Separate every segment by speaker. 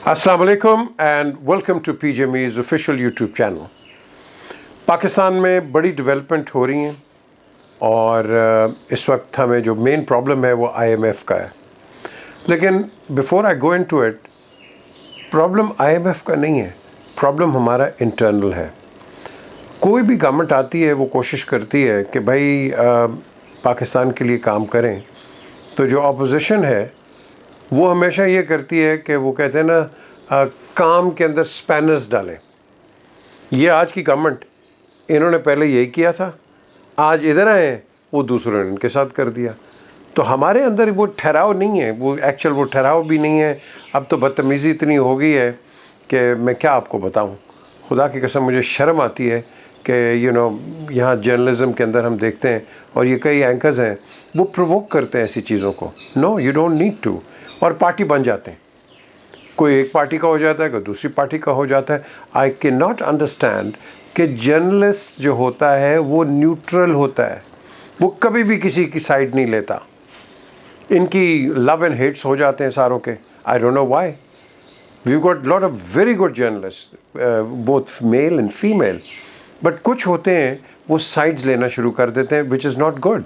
Speaker 1: अस्सलाम वालेकुम and welcome to पीजेमीज़ ऑफिशियल यूट्यूब चैनल। पाकिस्तान में बड़ी डेवलपमेंट हो रही हैं और इस वक्त हमें जो मेन प्रॉब्लम है वो आईएमएफ का है। लेकिन before I go into it, problem IMF का नहीं है, प्रॉब्लम हमारा इंटरनल है। कोई भी गवर्नमेंट आती है वो कोशिश करती है कि भाई पाकिस्तान के लिए काम करें, तो जो अपोजिशन है वो हमेशा ये करती है कि वो कहते हैं ना काम के अंदर स्पैनर्स डालें। ये आज की गवर्नमेंट, इन्होंने पहले यही किया था, आज इधर आए वो दूसरों ने इनके साथ कर दिया। तो हमारे अंदर वो ठहराव नहीं है, वो एक्चुअल वो ठहराव भी नहीं है। अब तो बदतमीज़ी इतनी हो गई है कि मैं क्या आपको बताऊं। खुदा की कसम मुझे शर्म आती है कि यहाँ जर्नलिज्म के अंदर हम देखते हैं और ये कई एंकर्स हैं वो प्रोवोक करते हैं ऐसी चीज़ों को। No, you don't need to. और पार्टी बन जाते हैं, कोई एक पार्टी का हो जाता है, कोई दूसरी पार्टी का हो जाता है। आई कैन नॉट अंडरस्टैंड कि जर्नलिस्ट जो होता है वो न्यूट्रल होता है, वो कभी भी किसी की साइड नहीं लेता। इनकी लव एंड हेट्स हो जाते हैं सारों के। I don't know why. We got lot of very good journalist, both male and female, but कुछ होते हैं वो साइड्स लेना शुरू कर देते हैं, विच इज़ नॉट गुड।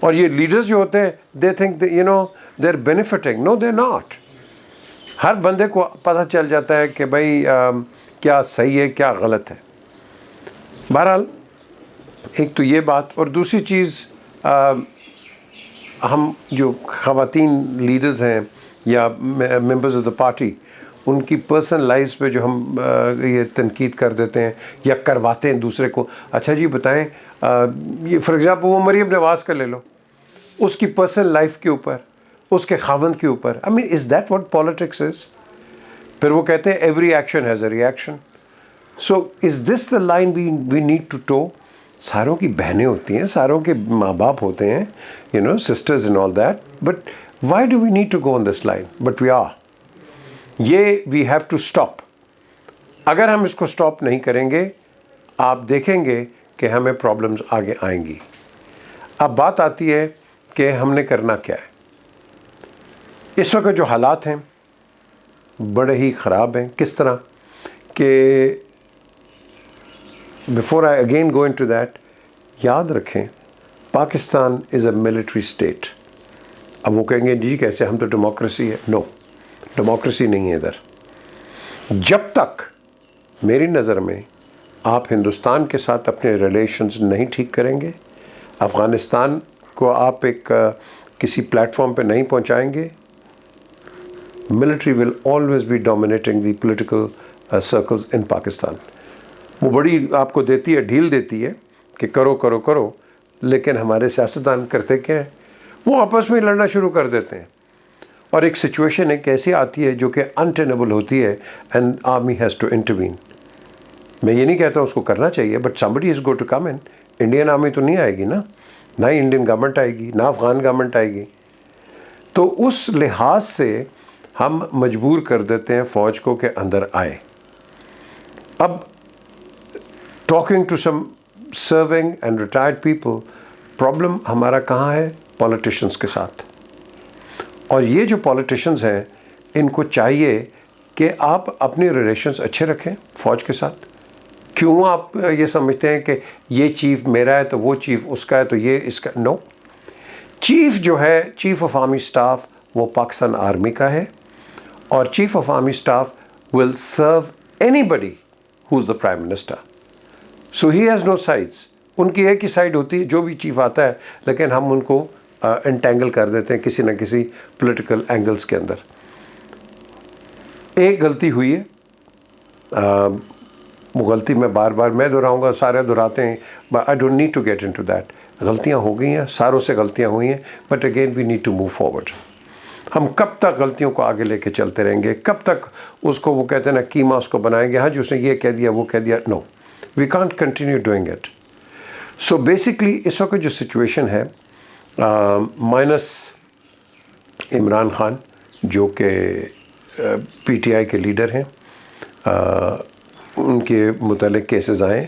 Speaker 1: और ये लीडर्स जो होते हैं, they think they are benefiting. No, they are not. हर बंदे को पता चल जाता है कि भाई क्या सही है क्या गलत है। बहरहाल एक तो ये बात, और दूसरी चीज़ हम जो ख़वातीन लीडर्स हैं या मेंबर्स ऑफ द पार्टी, उनकी पर्सनल लाइफ्स पे जो हम ये तनकीद कर देते हैं या करवाते हैं दूसरे को। अच्छा जी बताएं, ये फॉर एग्ज़ाम्पल वो मरीम नवाज़ का ले लो, उसकी पर्सनल लाइफ के ऊपर, उसके खावंद के ऊपर। I mean, is that what politics is? फिर वो कहते हैं every action has a reaction. So is this the line we need to toe? सारों की बहनें होती हैं, सारों के माँ बाप होते हैं, sisters and all that, but why do we need to go on this line? But we are, ये वी हैव टू स्टॉप। अगर हम इसको स्टॉप नहीं करेंगे, आप देखेंगे कि हमें प्रॉब्लम्स आगे आएंगी। अब बात आती है कि हमने करना क्या है। इस वक्त जो हालात हैं बड़े ही ख़राब हैं। किस तरह कि before I again go into that, याद रखें Pakistan is a military state. अब वो कहेंगे जी कैसे, हम तो डेमोक्रेसी है। नो, डेमोक्रेसी नहीं है इधर। जब तक मेरी नज़र में आप हिंदुस्तान के साथ अपने रिलेशंस नहीं ठीक करेंगे, अफ़गानिस्तान को आप एक किसी प्लेटफॉर्म पे नहीं पहुंचाएंगे, military will always be dominating the political circles in Pakistan. वो बड़ी आपको देती है, ढील देती है कि करो करो करो, लेकिन हमारे सियासतदान करते क्या है, वो आपस में लड़ना शुरू कर देते हैं। और एक सिचुएशन एक ऐसी आती है जो कि अनटेनेबल होती है and army has to intervene. मैं ये नहीं कहता उसको करना चाहिए, but somebody is go to come in. Indian army तो नहीं आएगी ना ही इंडियन गवर्नमेंट आएगी, ना अफ़गान गवर्नमेंट आएगी। तो उस लिहाज से हम मजबूर कर देते हैं फ़ौज को कि अंदर आए। अब talking to some serving and retired people, problem हमारा कहाँ है? पॉलिटिशियंस के साथ। और ये जो पॉलिटिशियंस हैं, इनको चाहिए कि आप अपने रिलेशंस अच्छे रखें फ़ौज के साथ। क्यों आप ये समझते हैं कि ये चीफ़ मेरा है तो वो चीफ़ उसका है तो ये इसका? नो, चीफ़ जो है, चीफ़ ऑफ आर्मी स्टाफ, वो पाकिस्तान आर्मी का है, और chief of army staff will serve anybody who is the prime minister. So he has no sides. उनकी एक ही साइड होती है, जो भी चीफ़ आता है, लेकिन हम उनको एंटेंगल कर देते हैं किसी न किसी पॉलिटिकल एंगल्स के अंदर। एक गलती हुई है, वो गलती मैं बार बार मैं दोहराऊंगा, सारे दोहराते हैं, but I don't need to get into that. गलतियां हो गई हैं, सारों से गलतियां हुई हैं, but again we need to move forward. हम कब तक गलतियों को आगे लेके चलते रहेंगे? कब तक उसको, वो कहते हैं ना, कीमा उसको बनाएंगे, हाँ जी उसने ये कह दिया वो कह दिया? No, we can't continue doing it. So basically इस वक्त जो सिचुएशन है, माइनस इमरान खान जो कि पीटीआई के लीडर हैं, उनके मुतालिक केसेस आए,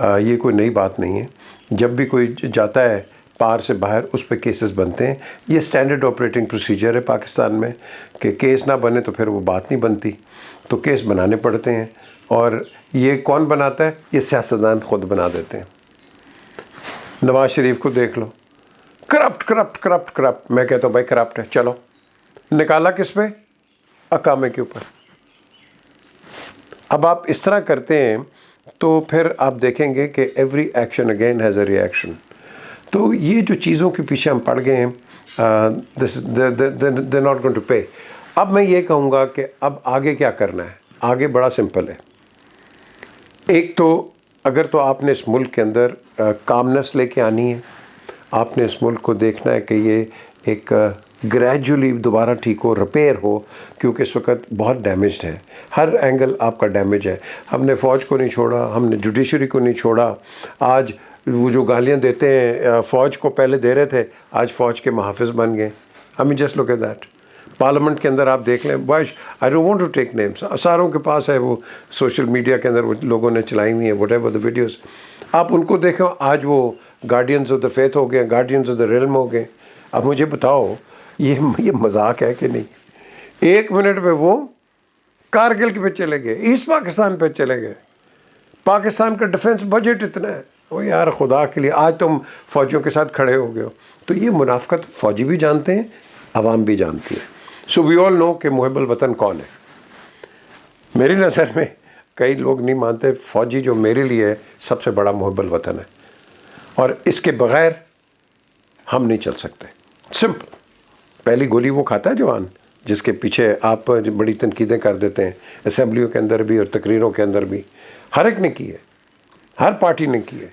Speaker 1: ये कोई नई बात नहीं है। जब भी कोई जाता है पार से बाहर उस पर केसेस बनते हैं। ये स्टैंडर्ड ऑपरेटिंग प्रोसीजर है पाकिस्तान में कि केस ना बने तो फिर वो बात नहीं बनती, तो केस बनाने पड़ते हैं। और ये कौन बनाता है? ये सियासतदान ख़ुद बना देते हैं। नवाज शरीफ को देख लो, करप्ट करप्ट करप्ट करप्ट। मैं कहता हूँ भाई करप्ट है, चलो निकाला किस पे? अकामे के ऊपर। अब आप इस तरह करते हैं तो फिर आप देखेंगे कि every action again has a reaction. तो ये जो चीज़ों के पीछे हम पड़ गए हैं, दे नॉट गोइंग टू पे। अब मैं ये कहूँगा कि अब आगे क्या करना है? आगे बड़ा सिंपल है। एक तो अगर तो आपने इस मुल्क के अंदर कामनेस लेके आनी है, आपने इस मुल्क को देखना है कि ये एक ग्रेजुअली दोबारा ठीक हो, रिपेयर हो, क्योंकि इस वक्त बहुत डैमेज्ड है, हर एंगल आपका डैमेज है। हमने फ़ौज को नहीं छोड़ा, हमने जुडिशरी को नहीं छोड़ा। आज वो जो गालियाँ देते हैं फ़ौज को, पहले दे रहे थे, आज फ़ौज के मुहाफ़िज़ बन गए। I mean just look at that. Parliament के अंदर आप देख लें, boys I don't want to take names, सारों के पास है, वो सोशल मीडिया के अंदर वो लोगों ने चलाई हुई है वट एवर द वीडियोज़, आप उनको देखो, आज वो गार्डियंस ऑफ द फेथ हो गए, गार्डियंस ऑफ द रिल्म हो गए। अब मुझे बताओ ये मजाक है कि नहीं? 1 मिनट में वो कारगिल के पे चले गए, ईस्ट पाकिस्तान पे चले गए। पाकिस्तान का डिफेंस बजट इतना है, ओ यार खुदा के लिए, आज तुम फ़ौजियों के साथ खड़े हो गए हो। तो ये मुनाफिकत फ़ौजी भी जानते हैं, आवाम भी जानती है। सो वी ऑल नो कि मुहिब्बुल वतन कौन है। मेरी नज़र में कई लोग नहीं मानते, फ़ौजी जो मेरे लिए सबसे बड़ा मुहिब्बुल वतन है, और इसके बग़ैर हम नहीं चल सकते। सिंपल। पहली गोली वो खाता है जवान, जिसके पीछे आप बड़ी तनकीदें कर देते हैं, असम्बलियों के अंदर भी और तकरीरों के अंदर भी। हर एक ने की है, हर पार्टी ने की है,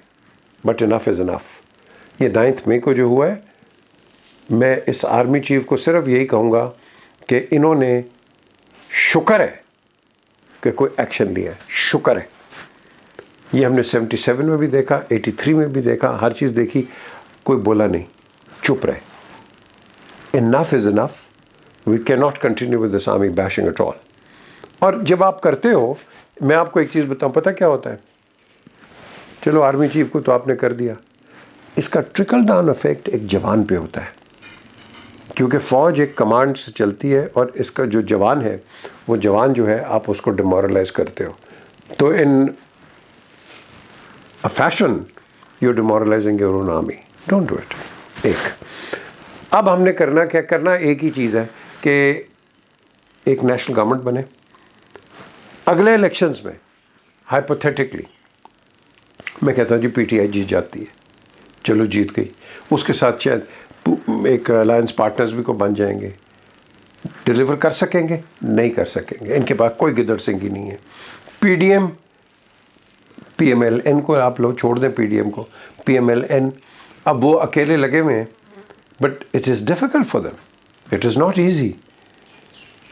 Speaker 1: बट इनफ इज़ इनफ। ये 9 मई को जो हुआ है, मैं इस आर्मी चीफ को सिर्फ यही कहूँगा कि इन्होंने, शुक्र है कि कोई एक्शन लिया है, शुक्र है। ये हमने 77 में भी देखा, 83 में भी देखा, हर चीज़ देखी, कोई बोला नहीं, चुप रहे। Enough is enough, we can not continue with this army bashing at all. और जब आप करते हो, मैं आपको एक चीज़ बताऊँ, पता क्या होता है? चलो आर्मी चीफ को तो आपने कर दिया, इसका ट्रिकल डाउन इफेक्ट एक जवान पे होता है, क्योंकि फ़ौज एक कमांड से चलती है, और इसका जो जवान है, वो जवान जो है आप उसको डिमोरलाइज करते हो। तो in a fashion you demoralizing your own army, don't do it. एक अब हमने करना क्या? करना एक ही चीज़ है कि एक नेशनल गवर्नमेंट बने। अगले इलेक्शंस में हाइपोथेटिकली मैं कहता हूँ जी पीटीआई जीत जाती है, चलो जीत गई, उसके साथ शायद एक अलायंस पार्टनर्स भी को बन जाएंगे। डिलीवर कर सकेंगे? नहीं कर सकेंगे, इनके पास कोई गिदड़ सिंगी नहीं है। पीडीएम पीएमएलएन को आप लोग छोड़ दें, पीडीएम को, पीएमएलएन, अब वो अकेले लगे हुए हैं, but it is difficult for them, it is not easy.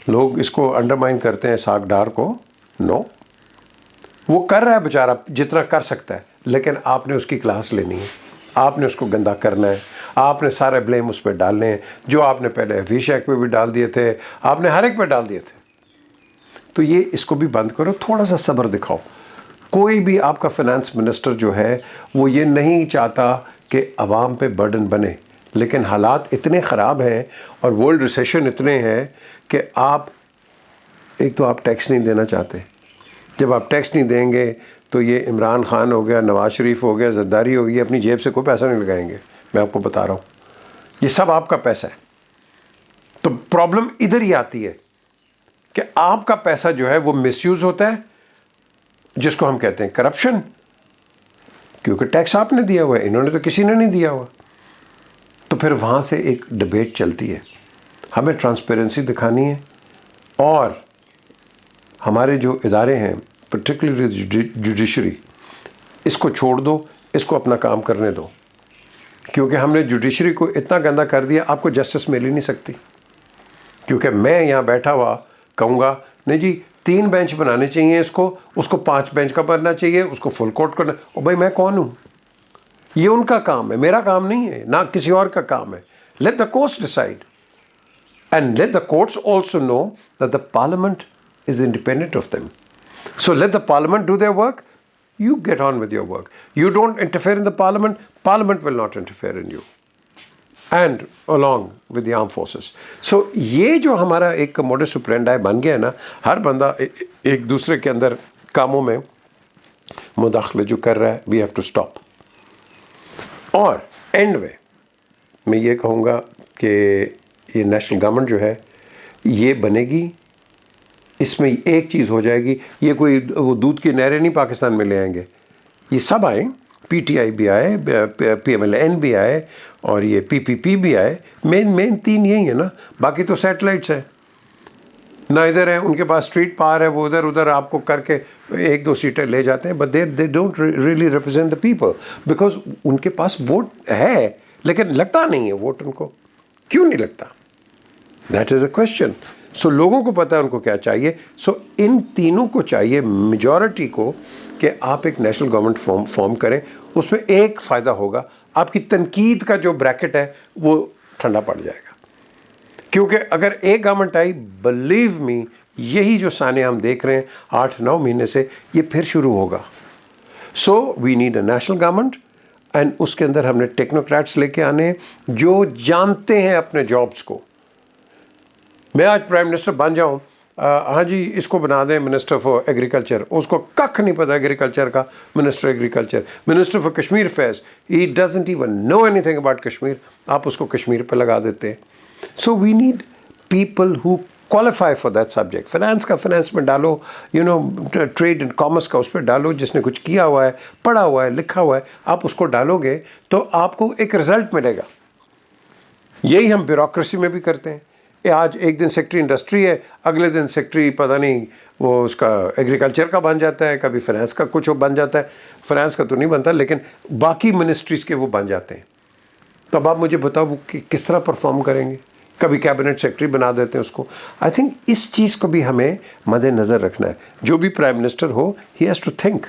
Speaker 1: लोग इसको अंडरमाइन करते हैं सागडार को, नो, वो कर रहा है बेचारा जितना कर सकता है, लेकिन आपने उसकी क्लास लेनी है, आपने उसको गंदा करना है, आपने सारे ब्लेम उस पर डालने हैं, जो आपने पहले हफीज़ शेख पे भी डाल दिए थे, आपने हर एक पे डाल दिए थे। तो ये इसको भी बंद करो, थोड़ा सा सब्र दिखाओ। कोई भी आपका फाइनेंस मिनिस्टर जो है वो ये नहीं चाहता कि आवाम पे बर्डन बने, लेकिन हालात इतने ख़राब हैं और वर्ल्ड रिसेशन इतने हैं कि आप, एक तो आप टैक्स नहीं देना चाहते, जब आप टैक्स नहीं देंगे तो ये इमरान खान हो गया, नवाज शरीफ हो गया, ज़रदारी हो गई, अपनी जेब से कोई पैसा नहीं लगाएंगे। मैं आपको बता रहा हूँ, ये सब आपका पैसा है। तो प्रॉब्लम इधर ही आती है कि आपका पैसा जो है वो मिसयूज़ होता है, जिसको हम कहते हैं करप्शन, क्योंकि टैक्स आपने दिया हुआ है, इन्होंने तो किसी ने नहीं दिया हुआ। तो फिर वहाँ से एक डिबेट चलती है, हमें ट्रांसपेरेंसी दिखानी है, और हमारे जो इदारे हैं, पर्टिकुलरली जुडिशरी, इसको छोड़ दो, इसको अपना काम करने दो, क्योंकि हमने जुडिशरी को इतना गंदा कर दिया, आपको जस्टिस मिल ही नहीं सकती। क्योंकि मैं यहाँ बैठा हुआ कहूँगा नहीं जी 3 बेंच बनाने चाहिए इसको, उसको 5 बेंच का बनना चाहिए, उसको फुल कोर्ट करना, और भाई मैं कौन हूँ? ये उनका काम है, मेरा काम नहीं है, ना किसी और का काम है। Let the courts decide, and let the courts also know that the parliament is independent of them. So let the parliament do their work, you get on with your work. You don't interfere in the parliament, parliament will not interfere in you. And along with the arm forces. So ये जो हमारा एक modus operandi बन गया है ना, हर बंदा एक दूसरे के अंदर कामों में मुदाखले जो कर रहा है, वी हैव टू स्टॉप। और एंड में मैं ये कहूँगा कि ये नेशनल गवर्नमेंट जो है ये बनेगी, इसमें एक चीज़ हो जाएगी, ये कोई वो दूध की नहरें नहीं पाकिस्तान में ले आएंगे, ये सब आए, पीटीआई भी आए, पीएमएलएन भी आए और ये पीपीपी भी आए। मेन तीन यही है ना, बाकी तो सैटेलाइट्स हैं ना, इधर है उनके पास स्ट्रीट पावर है, वो उधर आपको करके एक दो सीटें ले जाते हैं, but they don't really represent the people, because उनके पास वोट है लेकिन लगता नहीं है वोट उनको। क्यों नहीं लगता? That is a question. So लोगों को पता है उनको क्या चाहिए। सो इन तीनों को चाहिए, मेजॉरिटी को, कि आप एक नेशनल गवर्नमेंट फॉर्म करें। उसमें एक फ़ायदा होगा, आपकी तनकीद का जो ब्रैकेट है वो ठंडा पड़ जाएगा। क्योंकि अगर एक गवर्नमेंट आई, बिलीव मी, यही जो साने हम देख रहे हैं 8-9 महीने से, ये फिर शुरू होगा। So we need a national government, and उसके अंदर हमने टेक्नोक्रेट्स लेके आने हैं जो जानते हैं अपने जॉब्स को। मैं आज प्राइम मिनिस्टर बन जाऊं, हाँ जी इसको बना दें मिनिस्टर फॉर एग्रीकल्चर, उसको कख नहीं पता एग्रीकल्चर का, minister agriculture. Minister for Kashmir affairs, he doesn't even know anything about Kashmir, आप उसको कश्मीर पर लगा देते हैं। So we need people who qualify for that subject. Finance का फाइनेंस में डालो, ट्रेड एंड कॉमर्स का उस पर डालो, जिसने कुछ किया हुआ है, पढ़ा हुआ है, लिखा हुआ है, आप उसको डालोगे तो आपको एक रिजल्ट मिलेगा। यही हम ब्यूरोक्रेसी में भी करते हैं। आज एक दिन सेक्रेटरी इंडस्ट्री है, अगले दिन सेक्रेटरी पता नहीं वो उसका एग्रीकल्चर का बन जाता है, कभी फाइनेंस का कुछ बन जाता है। फाइनेंस का तो नहीं बनता, लेकिन बाकी मिनिस्ट्रीज़ के वो बन जाते हैं। तो अब आप मुझे बताओ वो किस तरह परफॉर्म करेंगे? कभी कैबिनेट सेक्रेटरी बना देते हैं उसको। आई थिंक इस चीज़ को भी हमें मद्देनज़र रखना है। जो भी प्राइम मिनिस्टर हो, he has to think,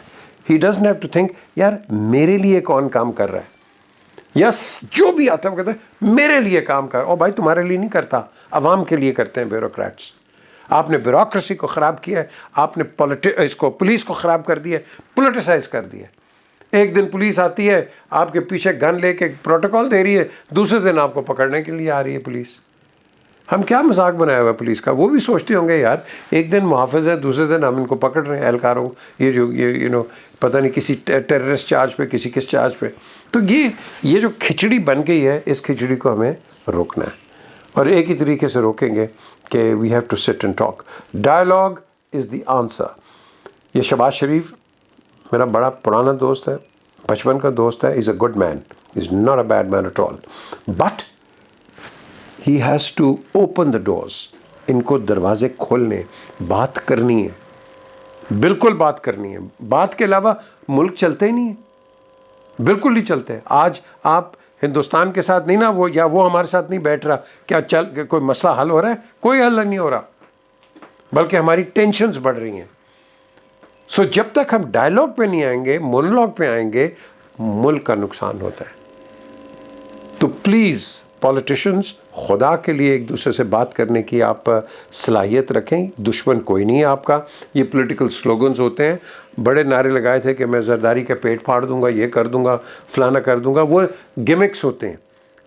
Speaker 1: he doesn't have to think यार मेरे लिए कौन काम कर रहा है, यस जो भी आता है वो कहता है मेरे लिए काम कर। और भाई तुम्हारे लिए नहीं करता, अवाम के लिए करते हैं ब्यूरोक्रेट्स। आपने ब्यूरोक्रेसी को ख़राब किया है, आपने पुलिस को ख़राब कर दिया है, पोलिटिसाइज कर दिया है। एक दिन पुलिस आती है, आपके पीछे गन लेके प्रोटोकॉल दे रही है, दूसरे दिन आपको पकड़ने के लिए आ रही है पुलिस। हम क्या मजाक बनाया हुआ है पुलिस का? वो भी सोचते होंगे यार एक दिन मुहाफ़िज़ है, दूसरे दिन हम इनको पकड़ रहे हैं एहलकारों, ये पता नहीं किसी टेररिस्ट चार्ज पे, किसी किस चार्ज पे। तो ये जो खिचड़ी बन गई है, इस खिचड़ी को हमें रोकना है, और एक ही तरीके से रोकेंगे कि we have to sit and talk. Dialogue is the answer. ये शहबाज शरीफ मेरा बड़ा पुराना दोस्त है, बचपन का दोस्त है, is a good man, is not a bad man at all, but he has to open the doors. इनको दरवाजे खोलने, बात करनी है, बिल्कुल बात करनी है। बात के अलावा मुल्क चलते ही नहीं है, बिल्कुल नहीं चलते। आज आप हिंदुस्तान के साथ नहीं ना, वो हमारे साथ नहीं बैठ रहा, क्या कोई मसला हल हो रहा है? कोई हल नहीं हो रहा, बल्कि हमारी टेंशन्स बढ़ रही हैं। सो जब तक हम डायलॉग पे नहीं आएंगे, मोनोलॉग पे आएंगे, मुल्क का नुकसान होता है। तो प्लीज़ पॉलिटिशियंस, खुदा के लिए एक दूसरे से बात करने की आप सलाहियत रखें। दुश्मन कोई नहीं है आपका। ये पॉलिटिकल स्लोगन्स होते हैं, बड़े नारे लगाए थे कि मैं जरदारी का पेट फाड़ दूंगा, ये कर दूंगा, फलाना कर दूंगा, वो गिमिक्स होते हैं,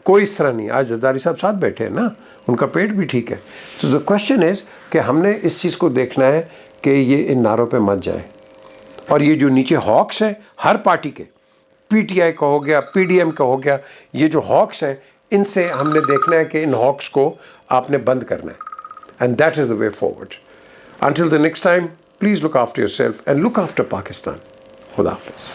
Speaker 1: कोई इस तरह नहीं। आज जरदारी साहब साथ बैठे हैं ना, उनका पेट भी ठीक है। तो द क्वेश्चन इज़ कि हमने इस चीज़ को देखना है कि ये इन नारों पे मत जाए। और ये जो नीचे हॉक्स हैं हर पार्टी के, पीटीआई का हो गया, पीडीएम का हो गया, ये जो हॉक्स हैं, इनसे हमने देखना है कि इन हॉक्स को आपने बंद करना है। And that is the way forward. Until the next time, please look after yourself and look after Pakistan. Khuda Hafiz.